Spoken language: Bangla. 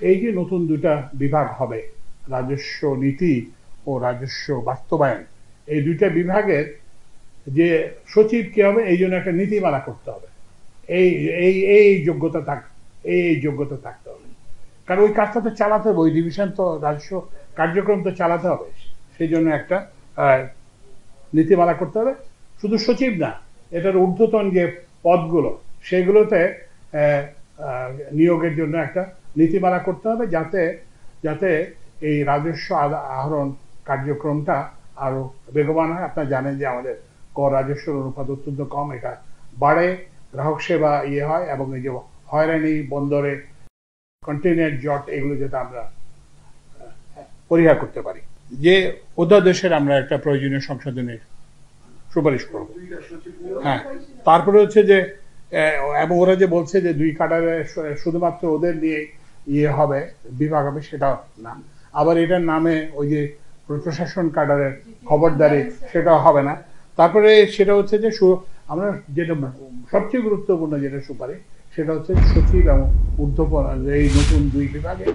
এই যে নতুন দুটা বিভাগ হবে, রাজস্ব নীতি ও রাজস্ব বাস্তবায়ন, এই দুইটা বিভাগের যে সচিব কি হবে এই জন্য একটা নীতিমালা করতে হবে। এই এই এই যোগ্যতা যোগ্যতা থাকতে হবে, কারণ ওই কাজটা তো চালাতে হবে, ওই ডিভিশন তো রাজস্ব কার্যক্রম তো চালাতে হবে। সেই জন্য একটা নীতিমালা করতে হবে। শুধু সচিব না, এটার ঊর্ধ্বতন যে পদগুলো সেগুলোতে নিয়োগের জন্য একটা নীতিমালা করতে হবে, যাতে যাতে এই রাজস্ব আহরণ কার্যক্রমটা আরো বেগবান হয়। আপনারা জানেন যে আমাদের কর রাজস্বের অনুপাত অত্যন্ত কম, এটা বাড়ে, গ্রাহক সেবা হয়, এবং এই যে হয়রানি, বন্দরে কন্টেইনার জট, এগুলো যাতে আমরা পরিহার করতে পারি। যে অধ্যাদেশের আমরা একটা প্রয়োজনীয় সংশোধনের সুপারিশ করব। হ্যাঁ, তারপরে হচ্ছে যে এবং ওরা যে বলছে যে দুই কাডারে শুধুমাত্র ওদের নিয়ে হবে, বিভাগ হবে, সেটা না। আবার এটার নামে ওই যে প্রশাসন কাডারের খবরদারি, সেটাও হবে না। তারপরে সেটা হচ্ছে যে আমরা যেটা সবচেয়ে গুরুত্বপূর্ণ যেটা সুপারিশ, সেটা হচ্ছে সচিব এবং ঊর্ধ্বতন এই নতুন দুই বিভাগে